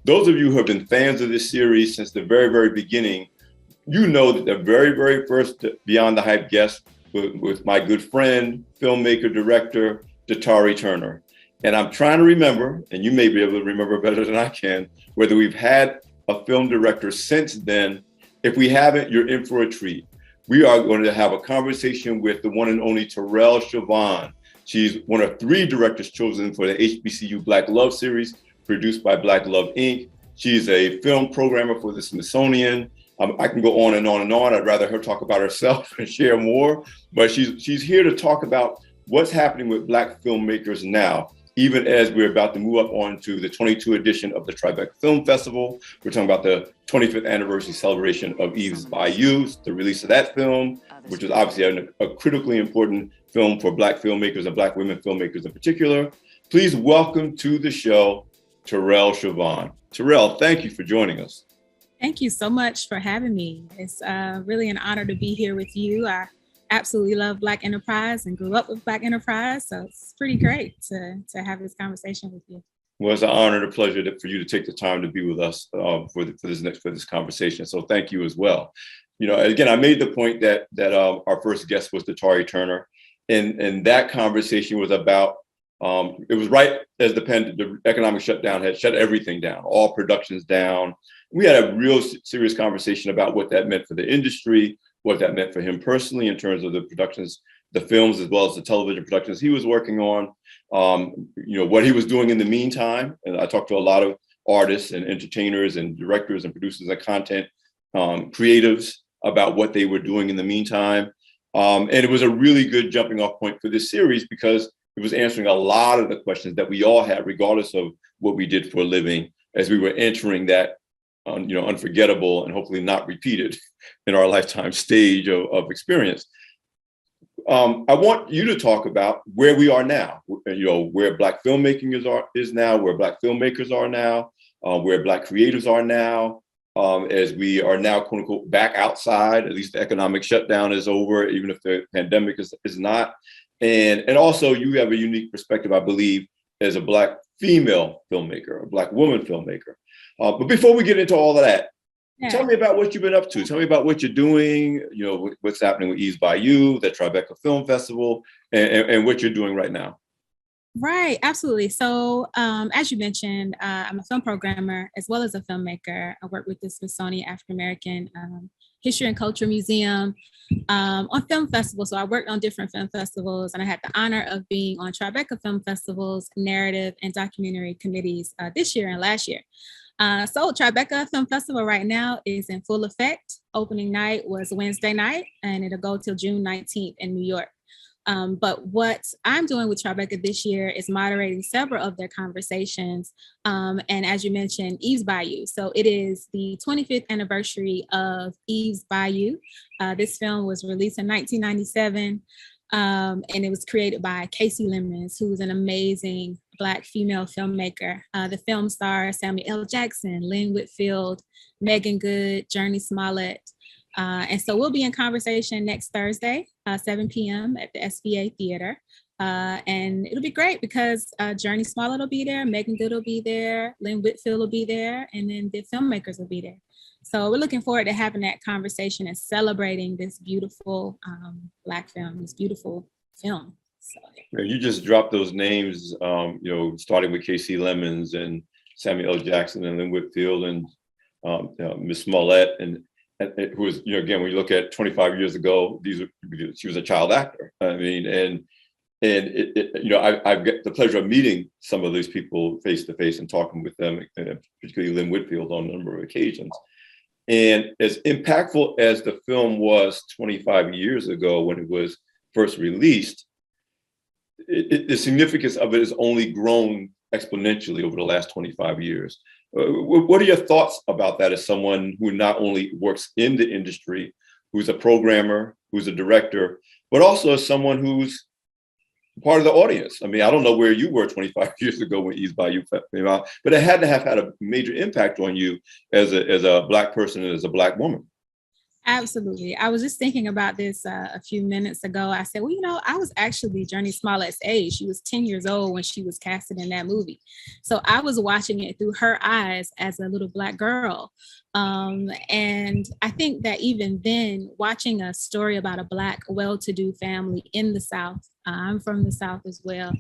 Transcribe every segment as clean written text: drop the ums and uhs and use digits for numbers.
Those of you who have been fans of this series since the very, very beginning, you know that the very, very first Beyond the Hype guest was my good friend, filmmaker, director, Datari Turner. And I'm trying to remember, and you may be able to remember better than I can, whether we've had a film director since then. If we haven't, you're in for a treat. We are going to have a conversation with the one and only Torell Shavone. She's one of 3 directors chosen for the HBCU Black Love series, produced by Black Love Inc. She's a film programmer for the Smithsonian. I can go on and on and on. I'd rather her talk about herself and share more, but she's here to talk about what's happening with Black filmmakers now, even as we're about to move up onto the 22 edition of the Tribeca Film Festival. We're talking about the 25th anniversary celebration of Eve's Bayou, the release of that film, which is obviously a critically important film for Black filmmakers and Black women filmmakers in particular. Please welcome to the show, Torell Shavone. Torell, thank you for joining us. Thank you so much for having me. It's really an honor to be here with you. I absolutely love Black enterprise and grew up with Black enterprise, so it's pretty great to have this conversation with you. Well, it's an honor and a pleasure for you to take the time to be with us for this conversation. So thank you as well. You know, again, I made the point that our first guest was Datari Turner, and that conversation was about. It was right as the economic shutdown had shut everything down, all productions down. We had a real serious conversation about what that meant for the industry, what that meant for him personally in terms of the productions, the films, as well as the television productions he was working on, what he was doing in the meantime. And I talked to a lot of artists and entertainers and directors and producers and content creatives about what they were doing in the meantime. And it was a really good jumping off point for this series because it was answering a lot of the questions that we all had, regardless of what we did for a living, as we were entering that unforgettable and hopefully not repeated in our lifetime stage of experience. I want you to talk about where we are now, where Black filmmaking is now, where Black filmmakers are now, where Black creatives are now, as we are now, quote unquote, back outside. At least the economic shutdown is over, even if the pandemic is not. And also you have a unique perspective, I believe, as a Black female filmmaker, a Black woman filmmaker. But before we get into all of that, Tell me about what you've been up to. Tell me about what you're doing, what's happening with Eve's Bayou, the Tribeca Film Festival, and what you're doing right now. Right, absolutely. So as you mentioned, I'm a film programmer as well as a filmmaker. I work with the Smithsonian African American History and Culture Museum on film festivals. So I worked on different film festivals, and I had the honor of being on Tribeca Film Festival's narrative and documentary committees this year and last year. So Tribeca Film Festival right now is in full effect. Opening night was Wednesday night, and it'll go till June 19th in New York. But what I'm doing with Tribeca this year is moderating several of their conversations. And as you mentioned, Eve's Bayou. So it is the 25th anniversary of Eve's Bayou. This film was released in 1997. And it was created by Kaci Lemon, who's an amazing Black female filmmaker. The film stars Samuel L. Jackson, Lynn Whitfield, Megan Good, Journey Smollett. And so we'll be in conversation next Thursday, 7 p.m. at the SVA Theater. And it'll be great because Journey Smollett will be there, Megan Good will be there, Lynn Whitfield will be there, and then the filmmakers will be there. So we're looking forward to having that conversation and celebrating this beautiful Black film, this beautiful film. So, you just dropped those names, starting with Kaci Lemons and Samuel L. Jackson and Lynn Whitfield and Miss Smollett, and who was, again, when you look at 25 years ago, she was a child actor. I mean, and I've got the pleasure of meeting some of these people face to face and talking with them, particularly Lynn Whitfield on a number of occasions. And as impactful as the film was 25 years ago when it was first released, the significance of it has only grown exponentially over the last 25 years. What are your thoughts about that as someone who not only works in the industry, who's a programmer, who's a director, but also as someone who's part of the audience? I mean, I don't know where you were 25 years ago when Eve's Bayou came out, but it had to have had a major impact on you as a Black person and as a Black woman. Absolutely. I was just thinking about this a few minutes ago. I said, well, I was actually Journey Smollett's age. She was 10 years old when she was casted in that movie. So I was watching it through her eyes as a little Black girl. And I think that even then, watching a story about a Black well-to-do family in the South, I'm from the South as well.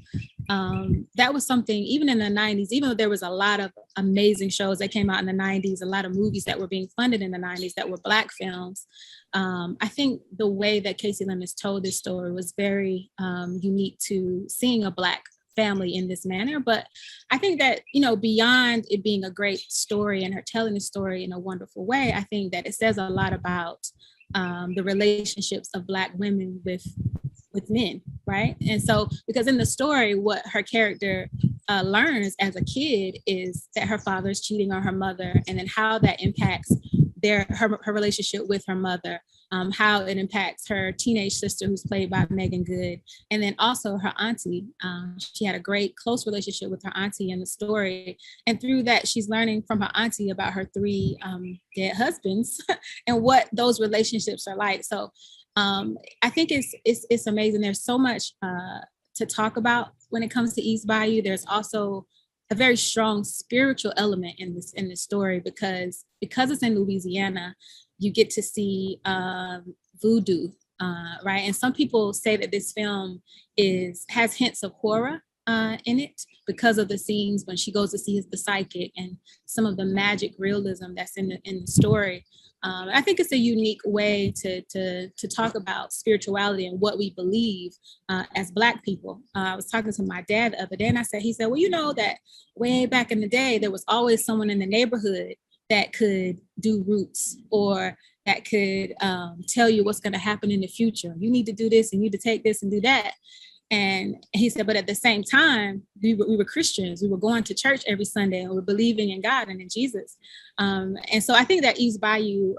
That was something, even in the 90s, even though there was a lot of amazing shows that came out in the 90s, a lot of movies that were being funded in the 90s that were Black films. I think the way that Kaci Lemon told this story was very unique to seeing a Black family in this manner. But I think that, beyond it being a great story and her telling the story in a wonderful way, I think that it says a lot about the relationships of Black women with men, right? And so, because in the story, what her character learns as a kid is that her father is cheating on her mother, and then how that impacts her relationship with her mother, how it impacts her teenage sister, who's played by Megan Good, and then also her auntie. She had a great close relationship with her auntie in the story, and through that, she's learning from her auntie about her three dead husbands and what those relationships are like. So I think it's amazing. There's so much to talk about when it comes to East Bayou. There's also a very strong spiritual element in this story because it's in Louisiana. You get to see voodoo, right? And some people say that this film has hints of horror in it because of the scenes when she goes to see the psychic and some of the magic realism that's in the story. I think it's a unique way to talk about spirituality and what we believe as Black people. I was talking to my dad the other day, and he said, well, you know that way back in the day, there was always someone in the neighborhood that could do roots or that could tell you what's going to happen in the future. You need to do this, and you need to take this and do that. And he said, but at the same time, we were Christians. We were going to church every Sunday, and we were believing in God and in Jesus. And so I think that East Bayou,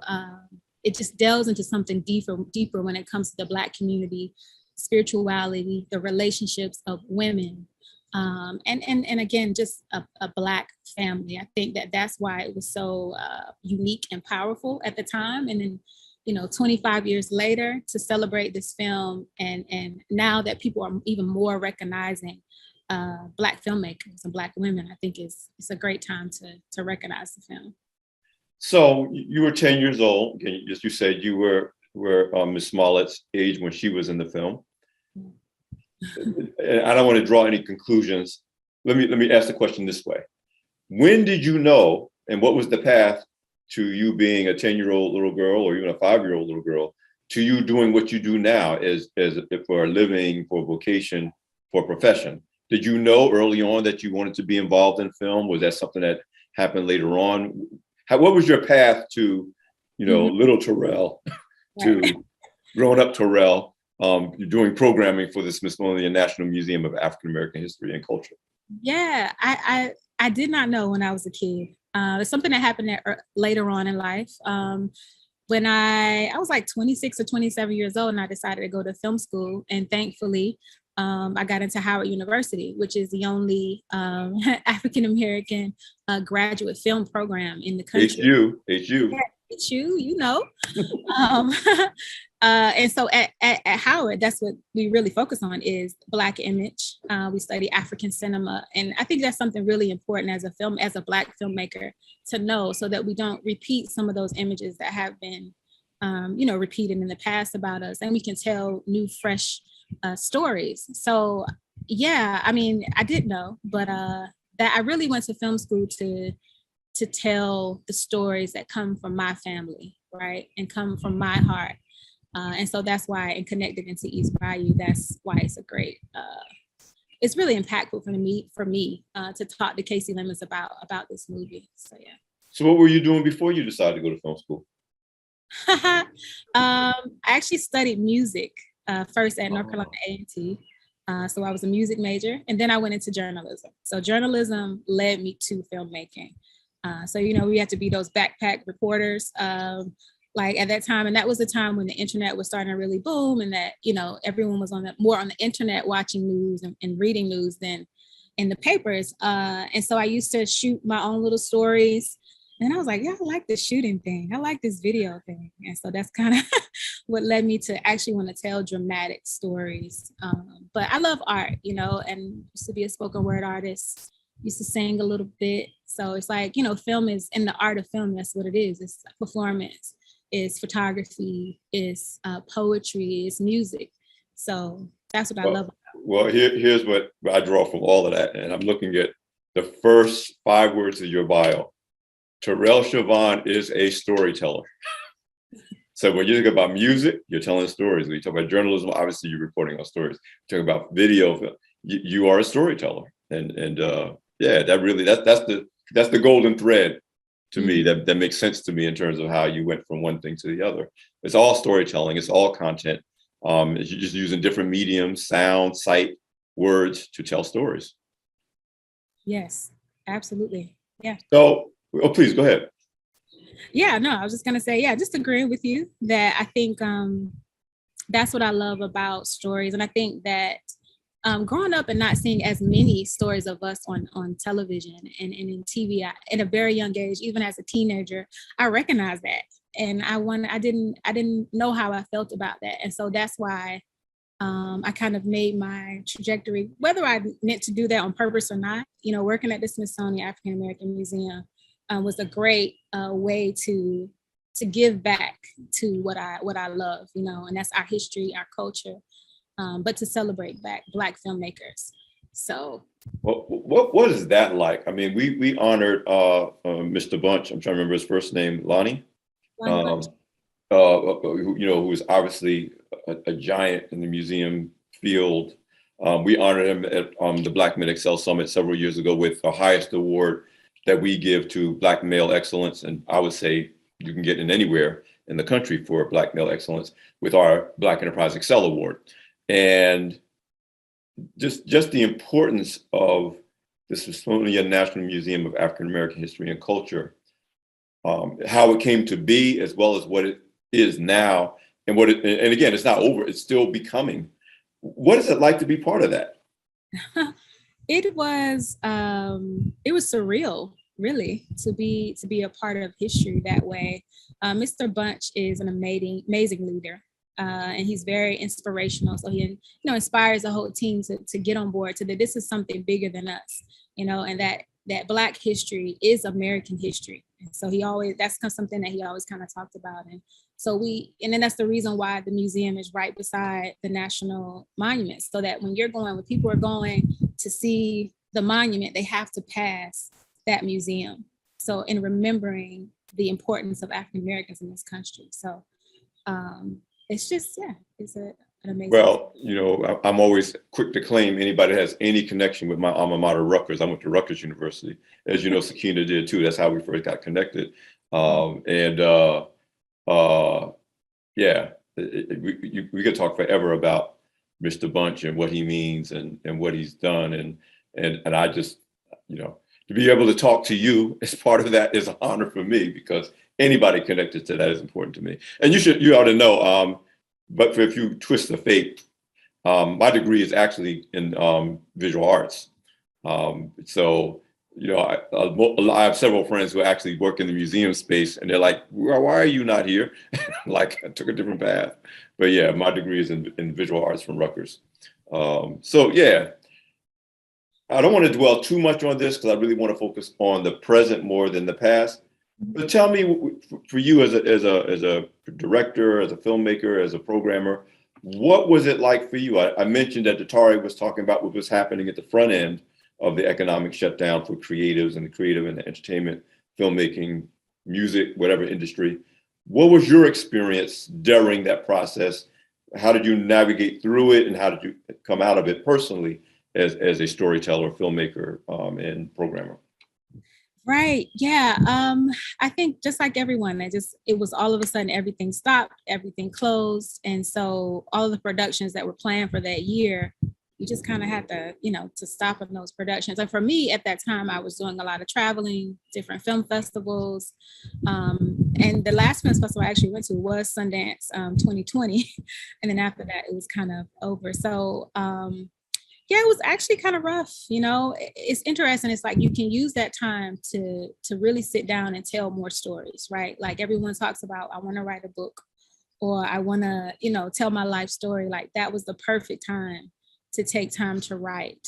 it just delves into something deeper when it comes to the Black community, spirituality, the relationships of women, and again, just a Black family. I think that's why it was so unique and powerful at the time. And then 25 years later to celebrate this film, and now that people are even more recognizing Black filmmakers and Black women, I think it's a great time to recognize the film. So you were 10 years old. You said you were Miss Smollett's age when she was in the film. And I don't want to draw any conclusions. Let me ask the question this way. When did you know, and what was the path to you being a 10-year-old little girl or even a 5-year-old little girl to you doing what you do now as for a living, for a vocation, for a profession? Did you know early on that you wanted to be involved in film? Was that something that happened later on? What was your path to, little Torell, to growing up Torell, doing programming for the Smithsonian National Museum of African American History and Culture? Yeah, I did not know when I was a kid. It's something that happened later on in life. When I was like 26 or 27 years old, and I decided to go to film school. And thankfully, I got into Howard University, which is the only African American graduate film program in the country. HU. Yeah, HU, and so at Howard, that's what we really focus on is Black image. We study African cinema. And I think that's something really important as a Black filmmaker to know, so that we don't repeat some of those images that have been, repeated in the past about us, and we can tell new, fresh stories. So, yeah, I mean, I did know, but that I really went to film school to tell the stories that come from my family, right? And come from my heart. And so that's why, and connected into East Bayou, that's why it's a great, it's really impactful for me to talk to Kaci Lemon about this movie. So, yeah. So what were you doing before you decided to go to film school? I actually studied music first at North Carolina A&T. So I was a music major, and then I went into journalism. So journalism led me to filmmaking. So, we had to be those backpack reporters, like at that time. And that was the time when the internet was starting to really boom, and that, everyone was more on the internet watching news and reading news than in the papers. And so I used to shoot my own little stories And I was like, yeah, I like the shooting thing. I like this video thing. And so that's kind of what led me to actually want to tell dramatic stories. But I love art, you know, and used to be a spoken word artist, used to sing a little bit. So it's like, you know, film is in the art of film. That's what it is. It's performance, it's photography, it's poetry, it's music. So that's what I love. Well, here's what I draw from all of that. And I'm looking at the first 5 words of your bio. Torell Shavone is a storyteller. So when you think about music, you're telling stories. When you talk about journalism, obviously you're reporting on stories. You talk about video, you are a storyteller. And yeah, that's the golden thread to me that makes sense to me in terms of how you went from one thing to the other. It's all storytelling. It's all content. You're just using different mediums, sound, sight, words to tell stories. Yes, absolutely. Yeah. So, oh, please go ahead. Yeah, no, I was just gonna say, yeah, just agreeing with you that I think that's what I love about stories. And I think that growing up and not seeing as many stories of us on television and in TV at a very young age, even as a teenager, I recognized that. And I didn't know how I felt about that. And so that's why I kind of made my trajectory, whether I meant to do that on purpose or not, you know, working at the Smithsonian African American Museum was a great way to give back to what I love, you know, and that's our history, our culture, but to celebrate Black filmmakers. So, what is that like? I mean, we honored Mr. Bunch. I'm trying to remember his first name, Lonnie. You know, who was obviously a giant in the museum field. We honored him at the Black Men Excel Summit several years ago with the highest award that we give to Black male excellence. And I would say you can get in anywhere in the country for Black male excellence with our Black Enterprise Excel Award. And just the importance of the Smithsonian National Museum of African American History and Culture, how it came to be, as well as what it is now, and and again, it's not over; it's still becoming. What is it like to be part of that? It was surreal, really, to be a part of history that way. Mr. Bunch is an amazing leader. And he's very inspirational. So he, inspires the whole team to get on board to that this is something bigger than us, and that Black history is American history. And so that's kind of something that he always kind of talked about. And so and then that's the reason why the museum is right beside the national monument, so that when people are going to see the monument, they have to pass that museum. So in remembering the importance of African Americans in this country. So, it's just, it's an amazing. Well, I'm always quick to claim anybody that has any connection with my alma mater, Rutgers. I went to Rutgers University, as you know, Sakina did too. That's how we first got connected. We could talk forever about Mr. Bunch and what he means and what he's done. And I just, to be able to talk to you as part of that is an honor for me, because anybody connected to that is important to me. And you ought to know, but if you twist the fate, my degree is actually in visual arts. So, I have several friends who actually work in the museum space, and they're like, well, why are you not here? Like, I took a different path. But yeah, my degree is in visual arts from Rutgers. I don't want to dwell too much on this because I really want to focus on the present more than the past. But tell me, for you as a director, as a filmmaker, as a programmer, what was it like for you? I mentioned that Tari was talking about what was happening at the front end of the economic shutdown for creatives and the creative and the entertainment, filmmaking, music, whatever industry. What was your experience during that process? How did you navigate through it, and how did you come out of it personally as a storyteller, filmmaker, and programmer? Right. Yeah. I think just like everyone, it was all of a sudden everything stopped, everything closed. And so all of the productions that were planned for that year, you just kind of had to, to stop in those productions. And for me at that time, I was doing a lot of traveling, different film festivals. And the last film festival I actually went to was Sundance 2020. And then after that, it was kind of over. So Yeah, it was actually kind of rough. It's interesting. It's like you can use that time to really sit down and tell more stories, right? Like everyone talks about, I want to write a book, or I want to, tell my life story. Like that was the perfect time to take time to write.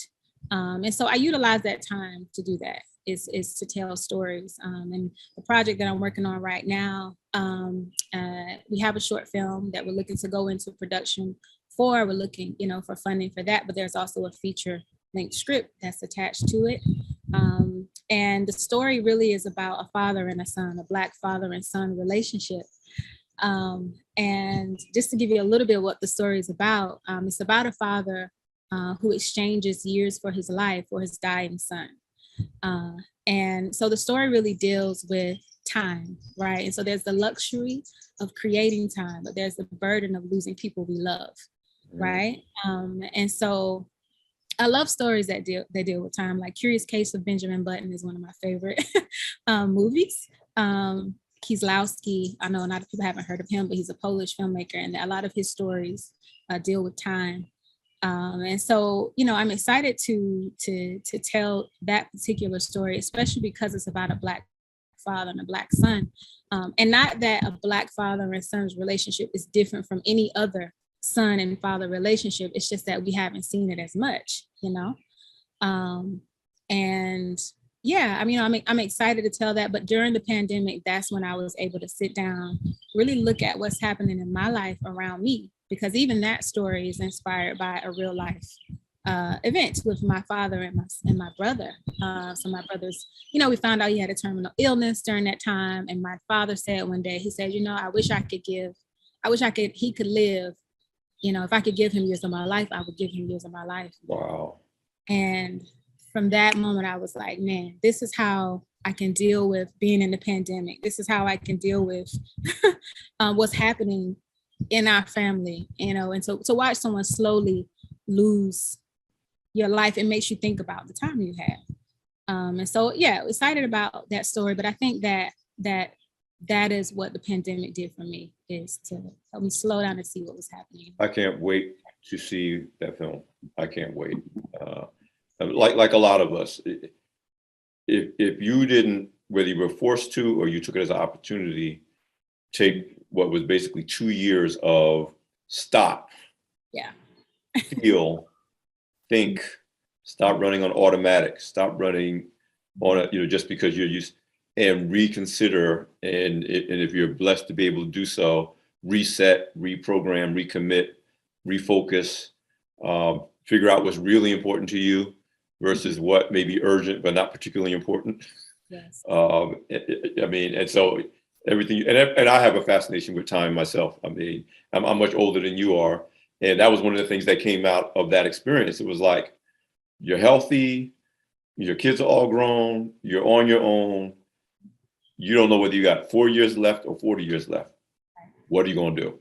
And so I utilize that time to do that, is to tell stories. And the project that I'm working on right now, we have a short film that we're looking to go into production for. We're looking, for funding for that, but there's also a feature length script that's attached to it. And the story really is about a father and a son, a Black father and son relationship. And just to give you a little bit of what the story is about, it's about a father who exchanges years for his life for his dying son. And so the story really deals with time, right? And so there's the luxury of creating time, but there's the burden of losing people we love, right? And so I love stories that deal with time. Like Curious Case of Benjamin Button is one of my favorite movies. Kieslowski, I know a lot of people haven't heard of him, but he's a Polish filmmaker, and a lot of his stories deal with time. And so, I'm excited to tell that particular story, especially because it's about a Black father and a Black son. And not that a Black father and son's relationship is different from any other son and father relationship. It's just that we haven't seen it as much, and yeah, I'm excited to tell that. But during the pandemic, that's when I was able to sit down, really look at what's happening in my life around me, because even that story is inspired by a real life event with my father and my brother. So my brother's, we found out he had a terminal illness during that time. And my father said one day, he said, he could live, if I could give him years of my life, I would give him years of my life. Wow. And from that moment, I was like, man, this is how I can deal with being in the pandemic. This is how I can deal with what's happening in our family, and so to watch someone slowly lose your life, it makes you think about the time you had. And so, yeah, excited about that story. But I think that is what the pandemic did for me, is to help me slow down and see what was happening. I can't wait to see that film. I can't wait. Like a lot of us, if you didn't, whether you were forced to or you took it as an opportunity, take what was basically 2 years of stop, feel, think, stop running on automatic, stop running on just because you're used, and reconsider. And if you're blessed to be able to do so, reset, reprogram, recommit, refocus, figure out what's really important to you versus what may be urgent but not particularly important. Yes. And so everything, and I have a fascination with time myself. I'm much older than you are, and that was one of the things that came out of that experience. It was like, you're healthy, your kids are all grown, you're on your own, you don't know whether you got 4 years left or 40 years left. What are you going to do?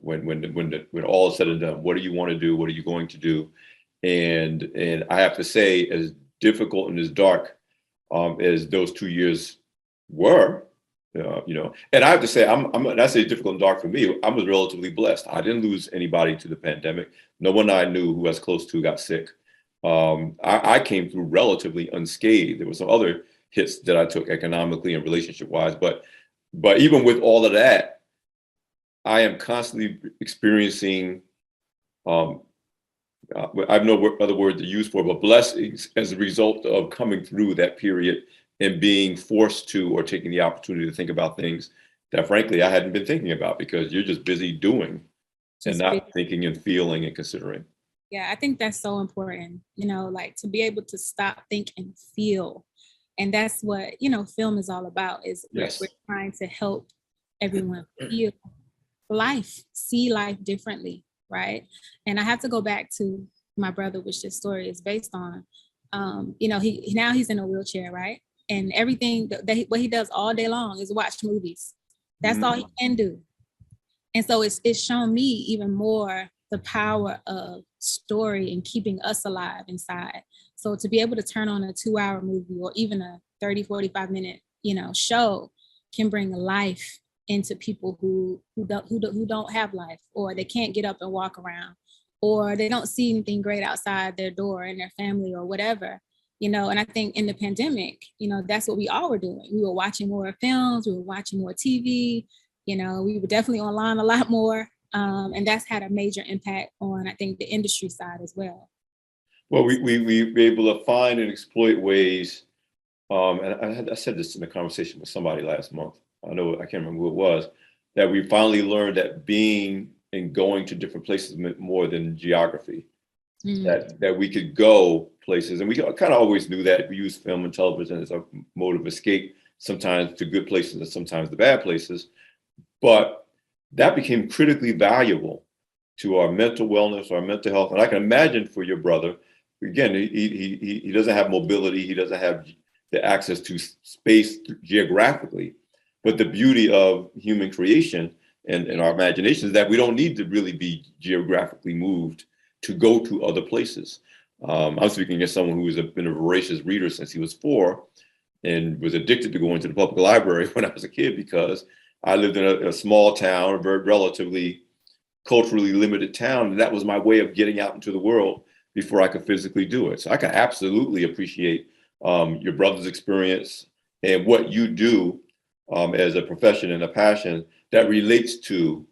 When all is said and done, what do you want to do? What are you going to do? And I have to say, as difficult and as dark as those 2 years were, and I have to say, I say difficult and dark for me. I was relatively blessed. I didn't lose anybody to the pandemic. No one I knew who I was close to got sick. I came through relatively unscathed. There were some other hits that I took economically and relationship wise, but even with all of that, I am constantly experiencing, I have no other word to use for, but blessings as a result of coming through that period and being forced to, or taking the opportunity to think about things that frankly I hadn't been thinking about, because you're just busy doing and not thinking and feeling and considering. Yeah, I think that's so important, like to be able to stop, think, and feel. And that's what, film is all about, is we're trying to help everyone feel life, see life differently, right? And I have to go back to my brother, which this story is based on. He's in a wheelchair, right? And everything what he does all day long is watch movies. That's all he can do. And so it's shown me even more the power of story and keeping us alive inside. So to be able to turn on a 2-hour movie or even a 30, 45 minute, show can bring life into people who don't have life, or they can't get up and walk around, or they don't see anything great outside their door in their family or whatever, and I think in the pandemic, that's what we all were doing. We were watching more films, we were watching more TV, we were definitely online a lot more. And that's had a major impact on, I think, the industry side as well. Well, we were able to find and exploit ways, and I said this in a conversation with somebody last month. I can't remember who it was, that we finally learned that being and going to different places meant more than geography. That we could go places, and we kind of always knew that. We use film and television as a mode of escape, sometimes to good places and sometimes to bad places. But that became critically valuable to our mental wellness, our mental health. And I can imagine for your brother, again, he doesn't have mobility, he doesn't have the access to space geographically, but the beauty of human creation and our imagination is that we don't need to really be geographically moved to go to other places. I'm speaking as someone who has been a voracious reader since he was 4 and was addicted to going to the public library when I was a kid, because I lived in a small town, a very relatively culturally limited town, and that was my way of getting out into the world before I could physically do it. So I can absolutely appreciate your brother's experience and what you do as a profession and a passion that relates to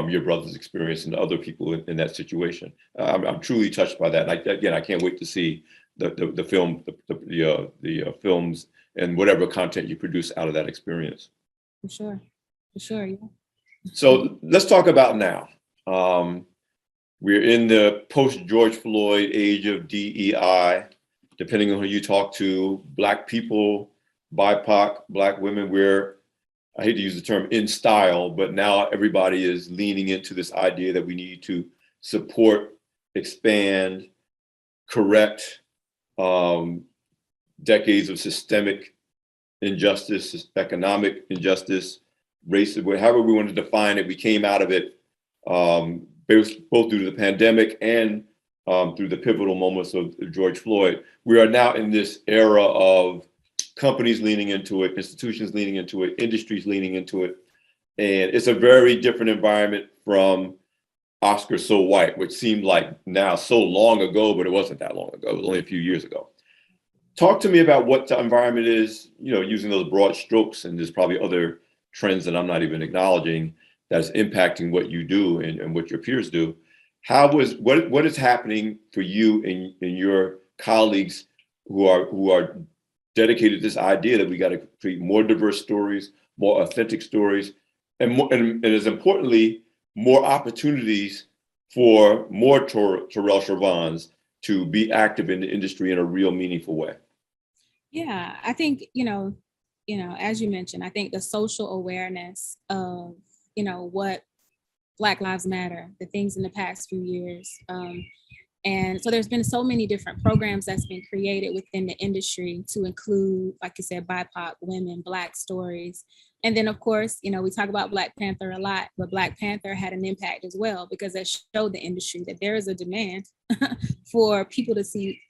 your brother's experience and other people in that situation. I'm truly touched by that. And I can't wait to see the films and whatever content you produce out of that experience. For sure, yeah. So let's talk about now. We're in the post-George Floyd age of DEI. Depending on who you talk to, Black people, BIPOC, Black women, I hate to use the term in style, but now everybody is leaning into this idea that we need to support, expand, correct decades of systemic injustice, economic injustice, racism, however we want to define it. We came out of it both due to the pandemic and through the pivotal moments of George Floyd. We are now in this era of companies leaning into it, institutions leaning into it, industries leaning into it. And it's a very different environment from Oscar So White, which seemed like now so long ago, but it wasn't that long ago. It was only a few years ago. Talk to me about what the environment is, using those broad strokes, and there's probably other trends that I'm not even acknowledging that's impacting what you do and what your peers do. What is happening for you and your colleagues who are dedicated to this idea that we got to create more diverse stories, more authentic stories, and as importantly, more opportunities for more Torell Shavones to be active in the industry in a real meaningful way? Yeah, I think, as you mentioned, I think the social awareness of, what Black Lives Matter, the things in the past few years. And so there's been so many different programs that's been created within the industry to include, like you said, BIPOC women, Black stories. And then, of course, we talk about Black Panther a lot, but Black Panther had an impact as well, because it showed the industry that there is a demand for people to see,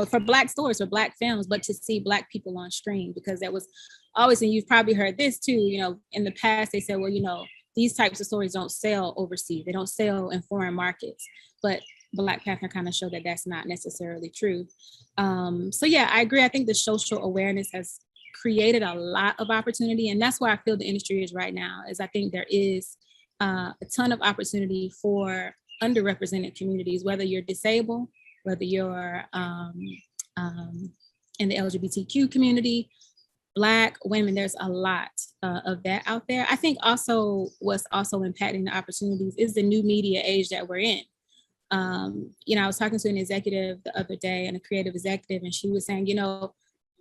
for Black stories, for Black films, but to see Black people on screen, because that was always, and you've probably heard this too, in the past, they said, well, these types of stories don't sell overseas. They don't sell in foreign markets. But Black Panther kind of showed that that's not necessarily true. So yeah, I agree. I think the social awareness has created a lot of opportunity. And that's where I feel the industry is right now, is I think there is a ton of opportunity for underrepresented communities, whether you're disabled, whether you're in the LGBTQ community, Black women, there's a lot of that out there. I think also what's also impacting the opportunities is the new media age that we're in. I was talking to an executive the other day, and a creative executive, and she was saying,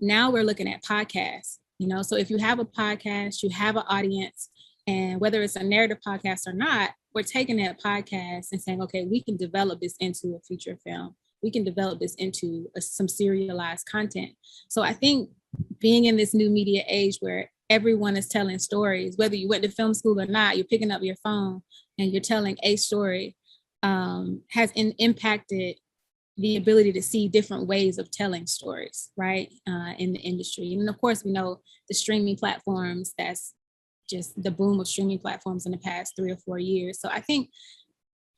now we're looking at podcasts, so if you have a podcast, you have an audience, and whether it's a narrative podcast or not, we're taking that podcast and saying, okay, we can develop this into a feature film. We can develop this into some serialized content. So I think being in this new media age where everyone is telling stories, whether you went to film school or not, you're picking up your phone and you're telling a story, has impacted the ability to see different ways of telling stories, right, in the industry. And of course, we know the streaming platforms, that's just the boom of streaming platforms in the past 3 or 4 years. So I think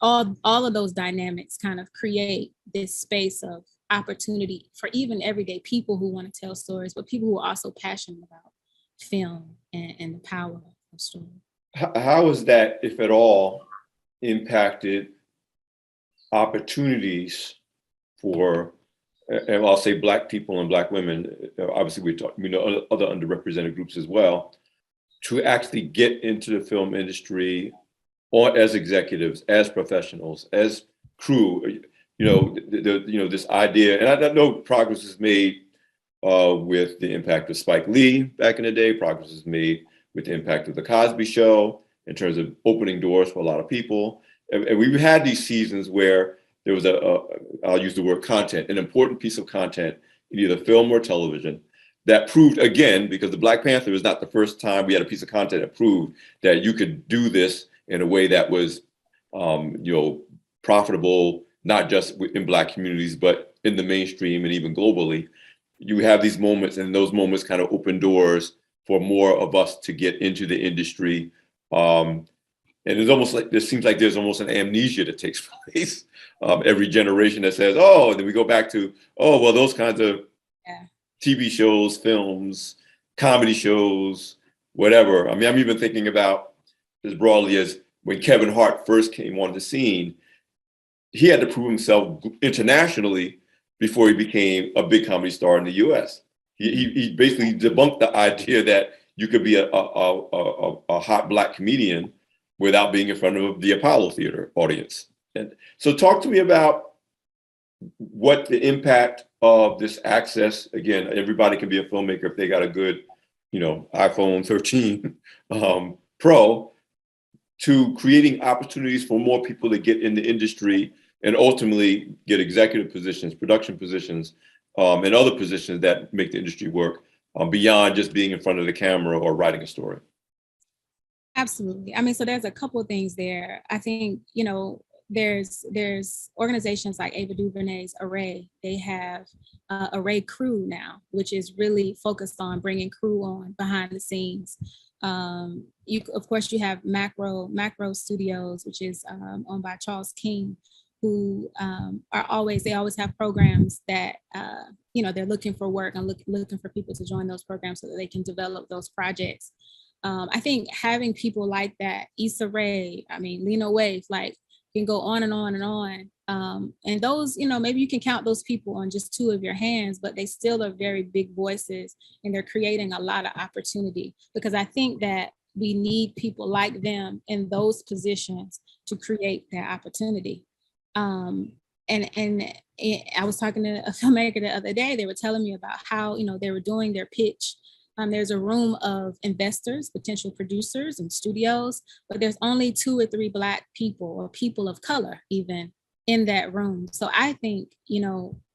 all of those dynamics kind of create this space of opportunity for even everyday people who want to tell stories, but people who are also passionate about film and the power of story. How has that, if at all, impacted opportunities for, and I'll say Black people and Black women, obviously we know other underrepresented groups as well, to actually get into the film industry or as executives, as professionals, as crew, this idea, and I know progress is made with the impact of Spike Lee back in the day, progress is made with the impact of the Cosby Show in terms of opening doors for a lot of people. And we've had these seasons where there was I'll use the word content, an important piece of content in either film or television that proved, again, because the Black Panther is not the first time we had a piece of content that proved that you could do this in a way that was, profitable, not just in Black communities, but in the mainstream and even globally. You have these moments, and those moments kind of open doors for more of us to get into the industry. And it's almost like, it seems like there's almost an amnesia that takes place every generation that says, oh, and then we go back to, oh, well, those kinds of TV shows, films, comedy shows, whatever. I mean, I'm even thinking about as broadly as when Kevin Hart first came on the scene, he had to prove himself internationally before he became a big comedy star in the US. He basically debunked the idea that you could be a hot Black comedian without being in front of the Apollo Theater audience. And so talk to me about what the impact of this access, again, everybody can be a filmmaker if they got a good, iPhone 13 Pro, to creating opportunities for more people to get in the industry and ultimately get executive positions, production positions, and other positions that make the industry work beyond just being in front of the camera or writing a story. Absolutely. I mean, so there's a couple of things there. I think, there's organizations like Ava DuVernay's Array. They have Array Crew now, which is really focused on bringing crew on behind the scenes. Of course, you have Macro Studios, which is owned by Charles King, who they always have programs that, they're looking for work and looking for people to join those programs so that they can develop those projects. I think having people like that, Issa Rae, Lena Waithe, like, can go on and on and on. And those, maybe you can count those people on just two of your hands, but they still are very big voices, and they're creating a lot of opportunity, because I think that we need people like them in those positions to create that opportunity. And I was talking to a filmmaker the other day. They were telling me about how, they were doing their pitch. There's a room of investors, potential producers and studios, but there's only 2 or 3 Black people or people of color even in that room. So I think,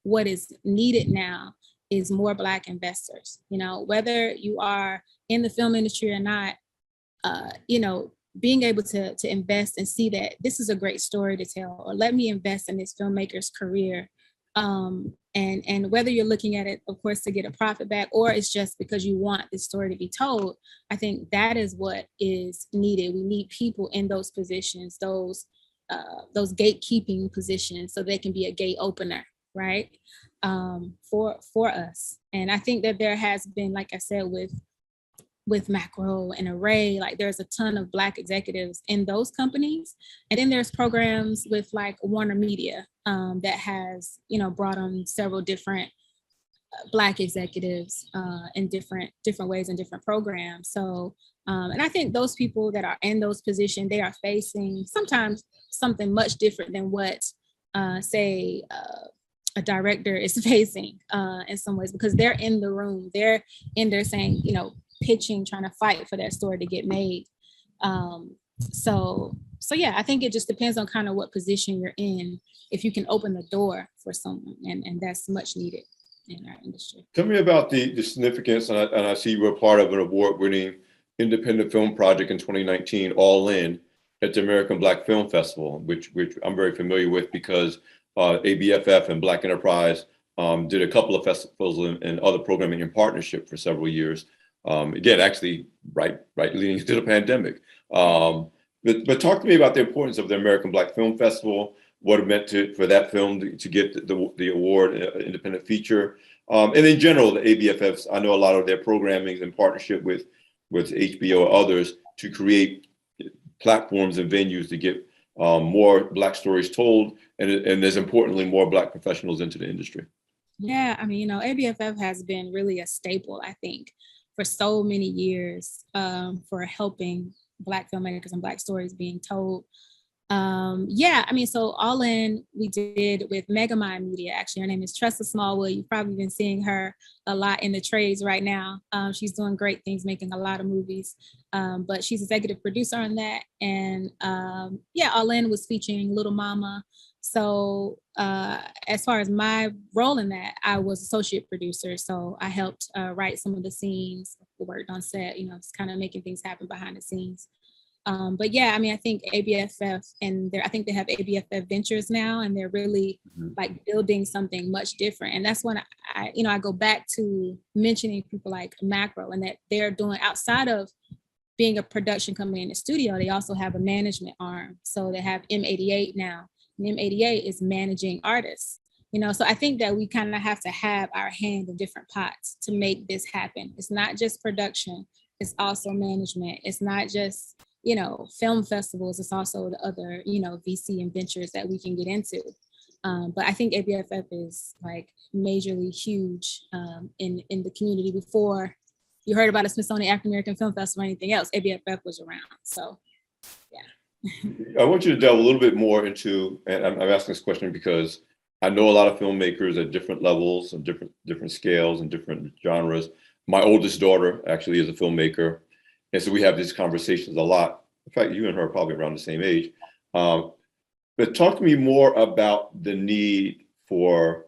what is needed now is more Black investors. Whether you are in the film industry or not, being able to invest and see that this is a great story to tell, or let me invest in this filmmaker's career. And whether you're looking at it, of course, to get a profit back, or it's just because you want this story to be told, I think that is what is needed. We need people in those positions, those gatekeeping positions, so they can be a gate opener, right? For us. And I think that there has been, like I said, with Macro and Array, like there's a ton of Black executives in those companies. And then there's programs with like Warner Media that has, brought on several different Black executives in different ways and different programs. So, and I think those people that are in those positions, they are facing sometimes something much different than what, say, a director is facing in some ways, because they're in the room, they're in there saying, pitching, trying to fight for that story to get made. So yeah, I think it just depends on kind of what position you're in, if you can open the door for someone, and that's much needed in our industry. Tell me about the significance, and I see you were part of an award-winning independent film project in 2019, All In, at the American Black Film Festival, which I'm very familiar with because ABFF and Black Enterprise did a couple of festivals and other programming in partnership for several years. Again, actually, right leading into the pandemic. But talk to me about the importance of the American Black Film Festival, what it meant for that film to get the award, independent feature, and in general, the ABFFs. I know a lot of their programming in partnership with HBO or others to create platforms and venues to get more Black stories told, and as importantly, more Black professionals into the industry. Yeah, I mean, ABFF has been really a staple, I think, for so many years, for helping Black filmmakers and Black stories being told. Yeah, I mean, so All In we did with Megamind Media. Actually, her name is Tressa Smallwood. You've probably been seeing her a lot in the trades right now. She's doing great things, making a lot of movies, but she's executive producer on that. And yeah, All In was featuring Little Mama. So as far as my role in that, I was associate producer. So I helped write some of the scenes, worked on set, just kind of making things happen behind the scenes. But yeah, I mean, I think ABFF I think they have ABFF Ventures now, and they're really like building something much different. And that's when I go back to mentioning people like Macro, and that they're doing, outside of being a production company in the studio, they also have a management arm. So they have M88 now. And M88 is managing artists. So I think that we kind of have to have our hand in different pots to make this happen. It's not just production, it's also management. It's not just film festivals, it's also the other, VC and ventures that we can get into. But I think ABFF is like majorly huge in the community. Before you heard about a Smithsonian African American Film Festival or anything else, ABFF was around. So, yeah. I want you to delve a little bit more into, and I'm asking this question because I know a lot of filmmakers at different levels and different scales and different genres. My oldest daughter actually is a filmmaker. And so we have these conversations a lot. In fact, you and her are probably around the same age. But talk to me more about the need for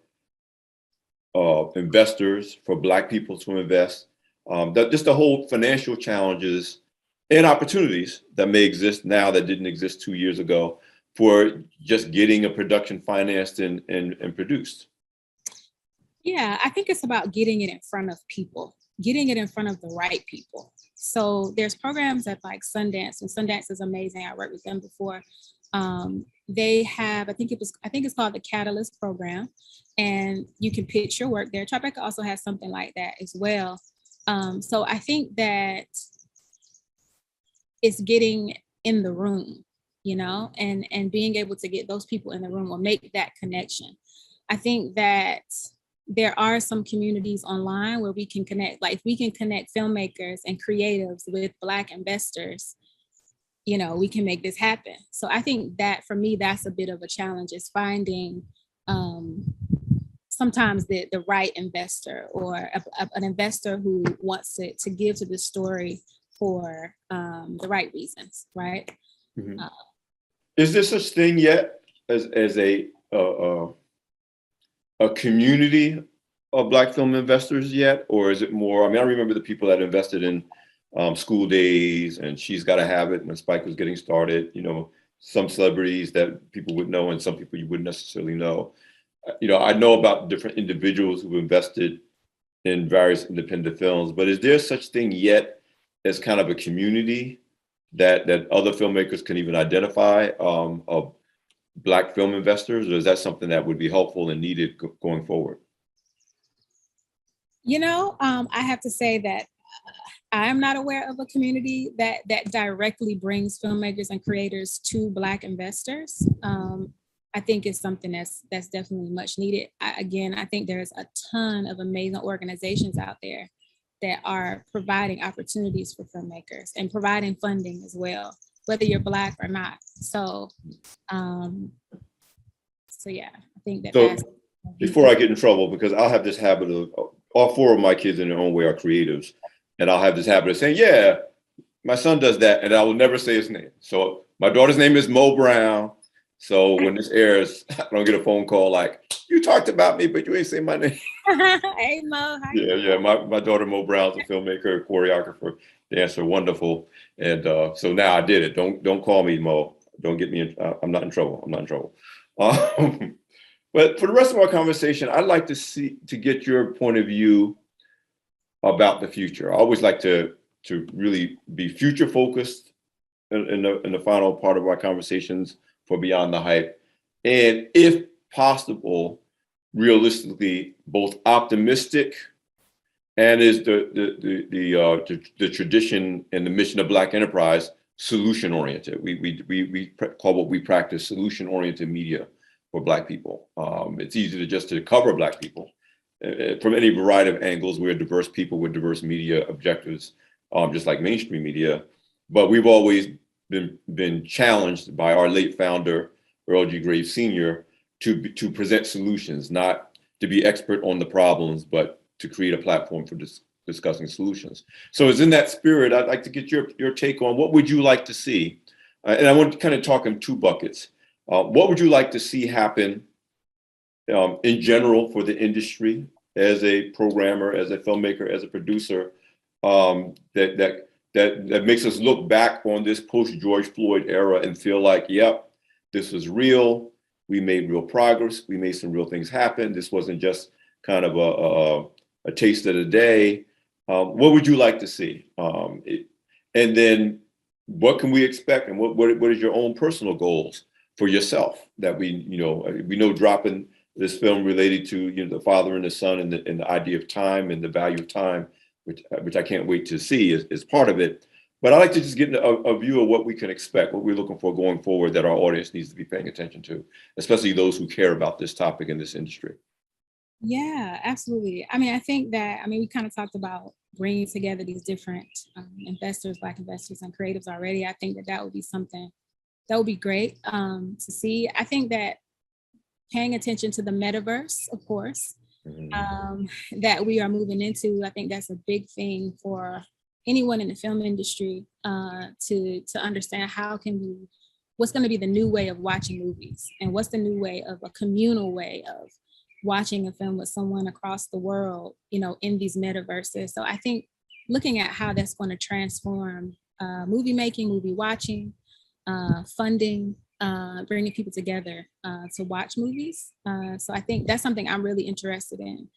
investors, for Black people to invest, just the whole financial challenges and opportunities that may exist now that didn't exist 2 years ago for just getting a production financed and produced. Yeah, I think it's about getting it in front of people, getting it in front of the right people. So there's programs at like Sundance, and Sundance is amazing. I worked with them before. They have, I think it's called the Catalyst program, and you can pitch your work there. Tribeca also has something like that as well. So I think that it's getting in the room, and being able to get those people in the room will make that connection. I think that there are some communities online where we can connect, like if we can connect filmmakers and creatives with Black investors, we can make this happen. So I think that for me, that's a bit of a challenge, is finding sometimes the right investor, or an investor who wants to give to the story for the right reasons, right? Mm-hmm. Is there such thing yet as a community of Black film investors yet? Or is it more, I remember the people that invested in School Days and She's Gotta Have It when Spike was getting started, some celebrities that people would know and some people you wouldn't necessarily know. I know about different individuals who've invested in various independent films, but is there such thing yet as kind of a community that other filmmakers can even identify of Black film investors, or is that something that would be helpful and needed going forward? I have to say that I am not aware of a community that directly brings filmmakers and creators to Black investors. I think it's something that's definitely much needed. I think there's a ton of amazing organizations out there that are providing opportunities for filmmakers and providing funding as well, whether you're Black or not. So yeah, I think that's. Before I get in trouble, because I'll have this habit of, all four of my kids in their own way are creatives, and I'll have this habit of saying, yeah, my son does that, and I will never say his name. So my daughter's name is Mo Brown. So when this airs, I don't get a phone call like, you talked about me, but you ain't say my name. Hey, Mo. Yeah. My daughter, Mo Brown's a filmmaker, choreographer, dancer, wonderful. And so now I did it. Don't call me Mo. Don't get me in. I'm not in trouble. But for the rest of our conversation, I'd like to get your point of view about the future. I always like to really be future focused in the final part of our conversations for Beyond the Hype. And if possible, realistically, both optimistic and is the tradition and the mission of Black enterprise solution oriented. We call what we practice solution oriented media for Black people. It's easy to just to cover Black people from any variety of angles. We're diverse people with diverse media objectives, just like mainstream media. But we've always been challenged by our late founder, Earl G. Graves Sr., to present solutions, not to be expert on the problems, but to create a platform for discussing solutions. So it's in that spirit, I'd like to get your take on what would you like to see? And I want to kind of talk in two buckets. What would you like to see happen in general for the industry as a programmer, as a filmmaker, as a producer, that makes us look back on this post-George Floyd era and feel like, yep, this was real. We made real progress. We made some real things happen. This wasn't just kind of a taste of the day. What would you like to see? And then what can we expect? And what is your own personal goals for yourself that we know dropping this film related to the father and the son and the idea of time and the value of time, which I can't wait to see is part of it. But I like to just get a view of what we can expect, what we're looking for going forward that our audience needs to be paying attention to, especially those who care about this topic in this industry. Yeah, absolutely. I mean, I think that, we kind of talked about bringing together these different investors, Black investors and creatives already. I think that would be something that would be great to see. I think that paying attention to the metaverse, of course, that we are moving into, I think that's a big thing for anyone in the film industry to understand what's going to be the new way of watching movies and what's the new way of a communal way of watching a film with someone across the world, in these metaverses. So I think looking at how that's going to transform movie making, movie watching, funding, bringing people together to watch movies. So I think that's something I'm really interested in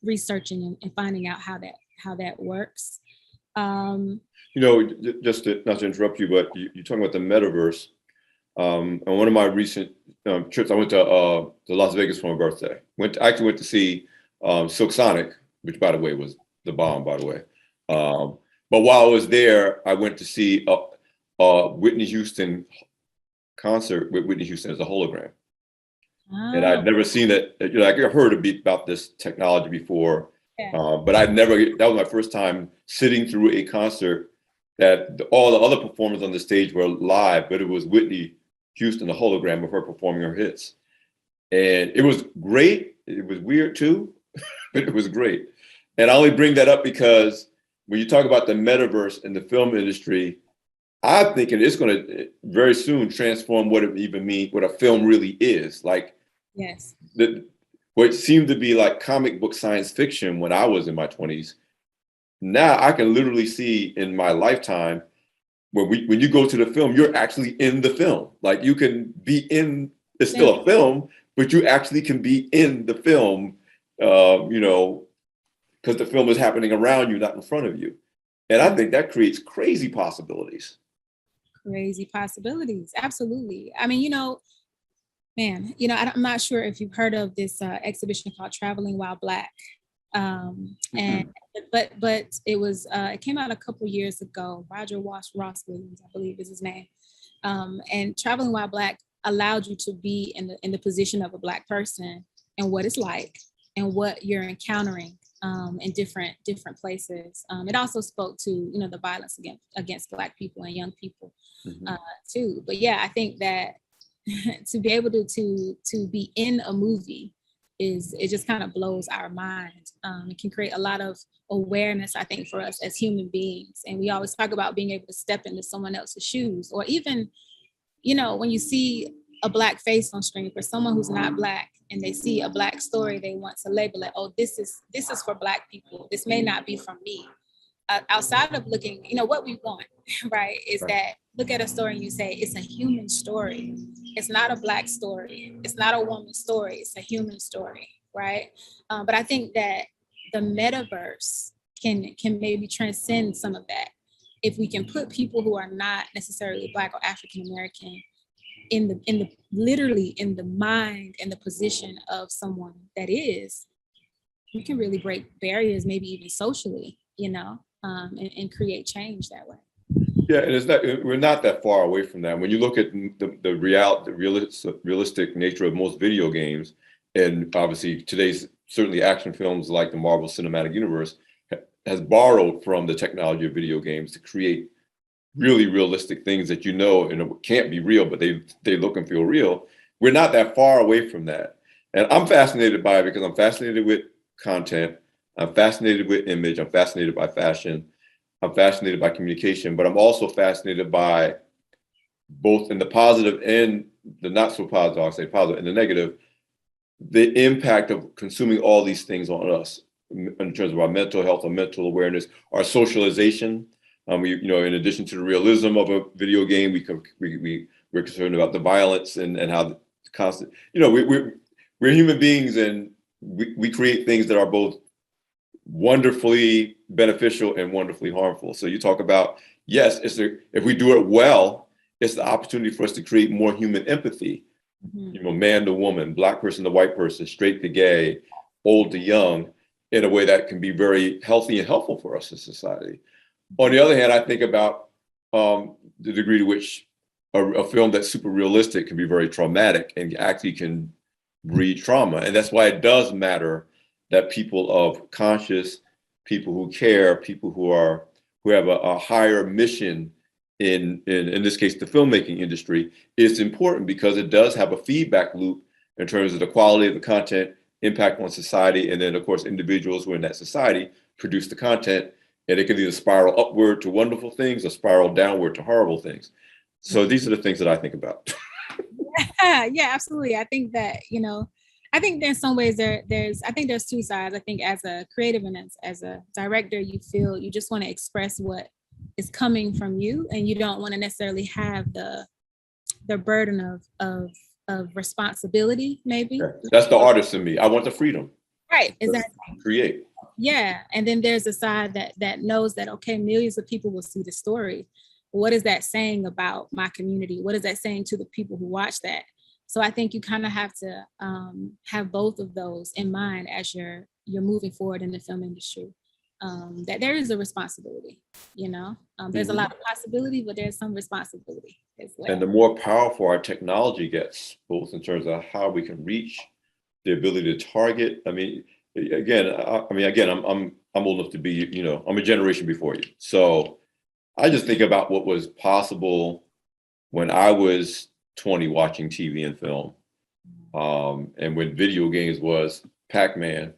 researching and finding out how that works. Just not to interrupt you, but you're talking about the metaverse. On one of my recent trips, I went to Las Vegas for my birthday. I actually went to see Silk Sonic, which, by the way, was the bomb, by the way. But while I was there, I went to see a Whitney Houston concert with Whitney Houston as a hologram. Oh. And I'd never seen it. I heard about this technology before, yeah. But that was my first time sitting through a concert that all the other performers on the stage were live, but it was Whitney Houston, the hologram of her performing her hits. And it was great. It was weird too, but it was great. And I only bring that up because when you talk about the metaverse in the film industry, I'm thinking it's going to very soon transform what it even means, what a film really is. Like, yes, what seemed to be like comic book science fiction when I was in my 20s. Now I can literally see in my lifetime when you go to the film, you're actually in the film. Like you can be in, it's still a film, but you actually can be in the film, because the film is happening around you, not in front of you. And I think that creates crazy possibilities. Crazy possibilities. Absolutely. I mean, I'm not sure if you've heard of this exhibition called Traveling While Black. But it was it came out a couple years ago. Roger Ross Williams, I believe is his name. And Traveling While Black allowed you to be in the position of a Black person and what it's like and what you're encountering in different places. It also spoke to the violence against Black people and young people too. But yeah, I think that to be able to be in a movie it just kind of blows our mind. It can create a lot of awareness, I think, for us as human beings. And we always talk about being able to step into someone else's shoes, or even, when you see a Black face on screen for someone who's not Black and they see a Black story, they want to label it, oh, this is for Black people. This may not be from me. Outside of looking, what we want, right, is that look at a story and you say, it's a human story. It's not a Black story. It's not a woman's story. It's a human story, right? But I think that the metaverse can maybe transcend some of that if we can put people who are not necessarily Black or African American in the literally in the mind and the position of someone that is, we can really break barriers, maybe even socially, and create change that way. Yeah, and we're not that far away from that. When you look at the realistic nature of most video games, and obviously today's certainly action films like the Marvel Cinematic Universe has borrowed from the technology of video games to create really realistic things that and it can't be real, but they look and feel real. We're not that far away from that. And I'm fascinated by it because I'm fascinated with content. I'm fascinated with image. I'm fascinated by fashion. I'm fascinated by communication, but I'm also fascinated by both in the positive and the not so positive, I'll say positive and the negative, the impact of consuming all these things on us in terms of our mental health, our mental awareness, our socialization. In addition to the realism of a video game, we're concerned about the violence and how the constant, we're human beings, and we create things that are both wonderfully beneficial and wonderfully harmful. So you talk about, yes, if we do it well, it's the opportunity for us to create more human empathy, man to woman, Black person to white person, straight to gay, old to young, in a way that can be very healthy and helpful for us in society. On the other hand, I think about the degree to which a film that's super realistic can be very traumatic and actually can breed trauma. And that's why it does matter that people of conscious, people who care, people who have a higher mission in this case, the filmmaking industry, is important because it does have a feedback loop in terms of the quality of the content, impact on society, and then of course individuals who are in that society produce the content, and it can either spiral upward to wonderful things or spiral downward to horrible things. So these are the things that I think about. Yeah, absolutely. I think that, I think in some ways there's two sides. I think as a creative and as a director, you just want to express what is coming from you, and you don't want to necessarily have the burden of responsibility, maybe. That's the artist in me. I want the freedom. Right, exactly. Create. Yeah, and then there's a side that knows that, okay, millions of people will see the story. What is that saying about my community? What is that saying to the people who watch that? So I think you kind of have to have both of those in mind as you're moving forward in the film industry. That there is a responsibility, there's a lot of possibility, but there's some responsibility as well. And the more powerful our technology gets, both in terms of how we can reach, the ability to target. I'm old enough to be, I'm a generation before you. So I just think about what was possible when I was 20 watching TV and film, and when video games was Pac-Man.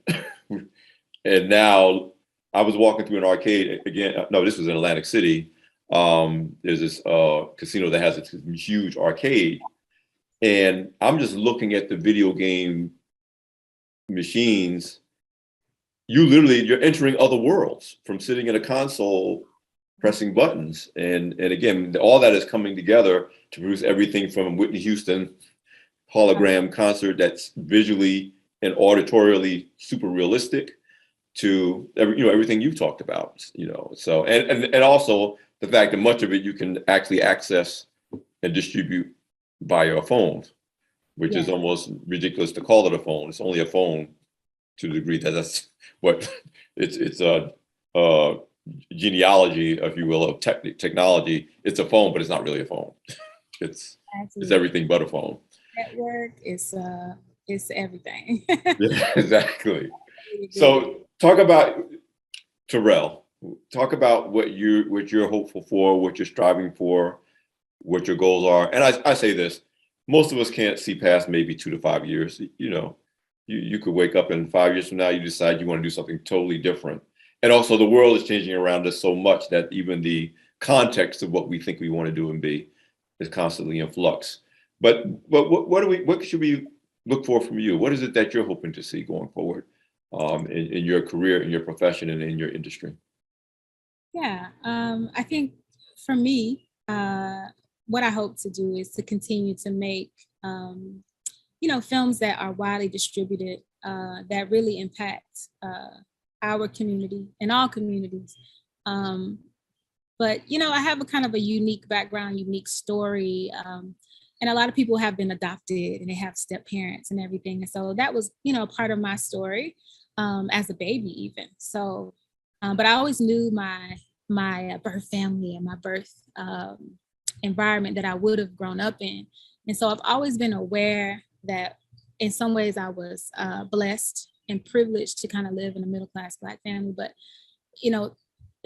And now I was walking through an arcade again. No, this was in Atlantic City. There's this casino that has a huge arcade, and I'm just looking at the video game machines. You're entering other worlds from sitting in a console, pressing buttons, and again, all that is coming together to produce everything from Whitney Houston hologram concert that's visually and auditorially super realistic to everything you've talked about, so and also the fact that much of it you can actually access and distribute via a phone, which is almost ridiculous to call it a phone. It's only a phone to the degree that that's what it's a genealogy, if you will, of technology. It's a phone, but it's not really a phone. It's everything but a phone. Network is everything. Yeah, exactly. So talk about Torell. Talk about what you're hopeful for, what you're striving for, what your goals are. And I say this: most of us can't see past maybe 2 to 5 years. You could wake up and 5 years from now you decide you want to do something totally different. And also the world is changing around us so much that even the context of what we think we want to do and be is constantly in flux. But what should we look for from you? What is it that you're hoping to see going forward in your career, in your profession, and in your industry? Yeah, I think for me, what I hope to do is to continue to make, films that are widely distributed, that really impact our community and all communities. But, I have a kind of a unique background, unique story. And a lot of people have been adopted and they have step parents and everything. And so that was, part of my story as a baby even. So, but I always knew my birth family and my birth environment that I would have grown up in. And so I've always been aware that in some ways I was blessed and privileged to kind of live in a middle-class Black family. But,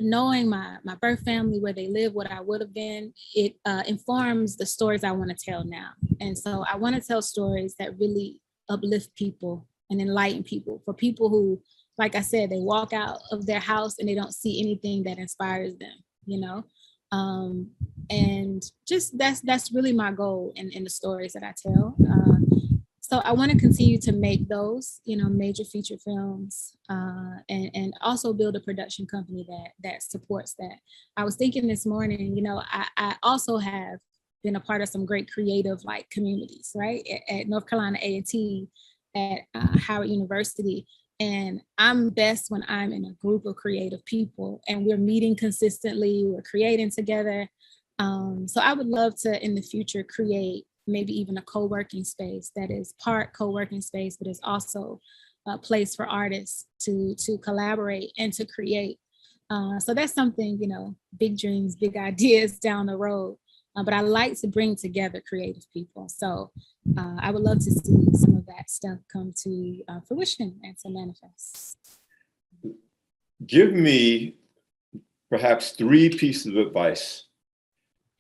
knowing my birth family, where they live, what I would have been, it informs the stories I want to tell now. And so I want to tell stories that really uplift people and enlighten people, for people who, like I said, they walk out of their house and they don't see anything that inspires them, and just that's really my goal in the stories that I tell. So I want to continue to make those, major feature films, and also build a production company that supports that. I was thinking this morning, I also have been a part of some great creative like communities, right? At North Carolina A&T, at Howard University. And I'm best when I'm in a group of creative people and we're meeting consistently, we're creating together. So I would love to, in the future, create maybe even a co-working space that is part co-working space, but is also a place for artists to collaborate and to create. So that's something, big dreams, big ideas down the road. But I like to bring together creative people. So I would love to see some of that stuff come to fruition and to manifest. Give me perhaps 3 pieces of advice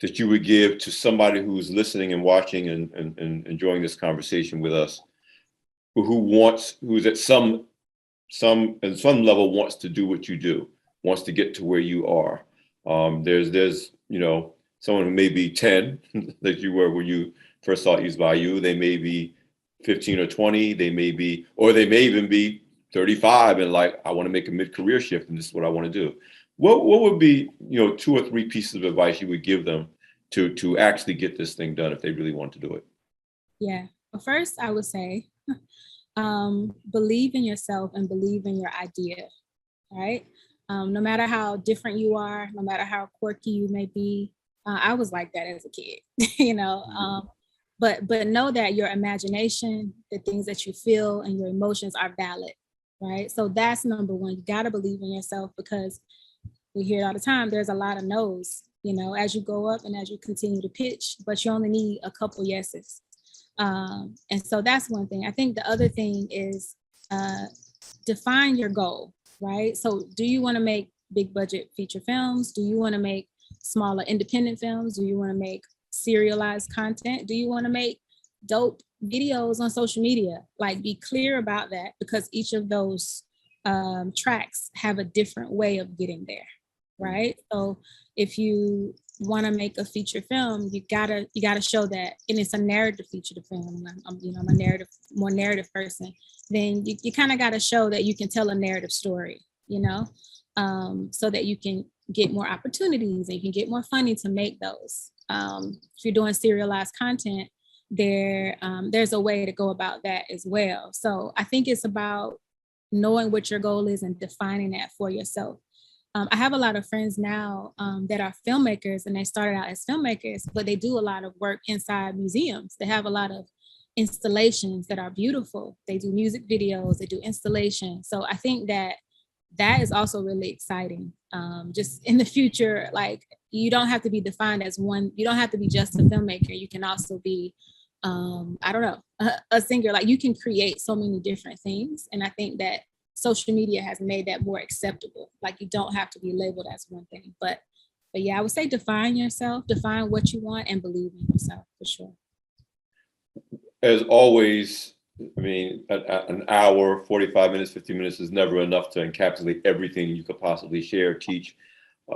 that you would give to somebody who's listening and watching and enjoying this conversation with us, who's at some level wants to do what you do, wants to get to where you are. There's someone who may be 10 like you were when you first saw East Bayou. They may be 15 or 20. They may even be 35 and like, I want to make a mid-career shift and this is what I want to do. What would be 2 or 3 pieces of advice you would give them to actually get this thing done if they really want to do it? Yeah. Well, first, I would say, believe in yourself and believe in your idea, right? No matter how different you are, no matter how quirky you may be, I was like that as a kid, but know that your imagination, the things that you feel and your emotions are valid, right? So that's number one. You got to believe in yourself, because we hear it all the time. There's a lot of no's, as you go up and as you continue to pitch, but you only need a couple yeses. And so that's one thing. I think the other thing is define your goal, right? So do you want to make big budget feature films? Do you want to make smaller independent films? Do you want to make serialized content? Do you want to make dope videos on social media? Like, be clear about that, because each of those tracks have a different way of getting there, right? So if you want to make a feature film, you gotta show that, and it's a narrative feature film. I'm a more narrative person. Then you kind of got to show that you can tell a narrative story, so that you can get more opportunities and you can get more funding to make those. If you're doing serialized content, there's a way to go about that as well. So I think it's about knowing what your goal is and defining that for yourself. I have a lot of friends now that are filmmakers, and they started out as filmmakers, but they do a lot of work inside museums. They have a lot of installations that are beautiful. They do music videos, they do installations. So I think that is also really exciting. Just in the future, like, you don't have to be defined as one. You don't have to be just a filmmaker. You can also be, a singer. Like, you can create so many different things. And I think that social media has made that more acceptable. Like, you don't have to be labeled as one thing. But yeah, I would say define yourself, define what you want, and believe in yourself, for sure. As always, I mean, an hour, 45 minutes, 50 minutes is never enough to encapsulate everything you could possibly share, teach,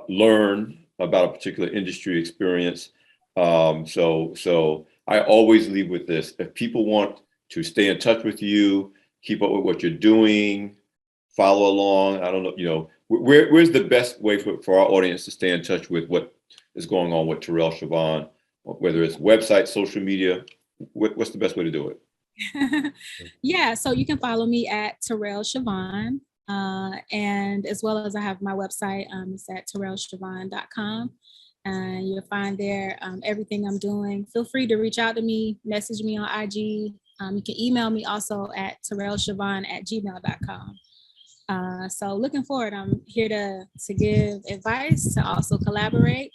learn about a particular industry experience. So I always leave with this. If people want to stay in touch with you, keep up with what you're doing, follow along, I don't know, where's the best way for our audience to stay in touch with what is going on with Torell Shavone, whether it's website, social media? What's the best way to do it? Yeah, so you can follow me at Torell Shavone And as well as I have my website, it's at torellshavone.com. And you'll find there everything I'm doing. Feel free to reach out to me, message me on IG. You can email me also at torellshavone@gmail.com. So looking forward, I'm here to give advice, to also collaborate.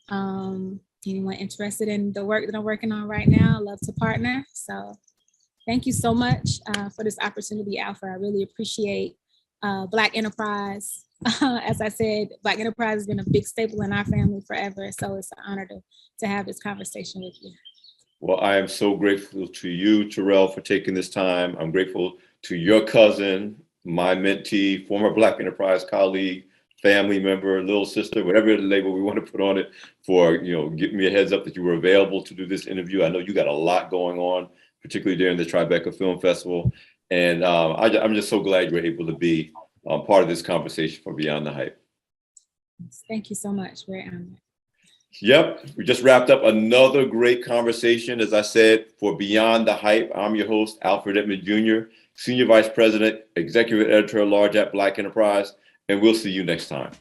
Anyone interested in the work that I'm working on right now, I love to partner. So thank you so much for this opportunity, Alpha. I really appreciate Black enterprise. As I said, Black enterprise has been a big staple in our family forever. So it's an honor to have this conversation with you. Well, I am so grateful to you, Torell, for taking this time. I'm grateful to your cousin, my mentee, former Black enterprise colleague, family member, little sister, whatever label we want to put on it, for giving me a heads up that you were available to do this interview. I know you got a lot going on, particularly during the Tribeca Film Festival. And I'm just so glad you were able to be part of this conversation for Beyond the Hype. Thank you so much. Very honored. Yep, we just wrapped up another great conversation. As I said, for Beyond the Hype, I'm your host, Alfred Edmond Jr., Senior Vice President, Executive Editor-at-Large at Black Enterprise, and we'll see you next time.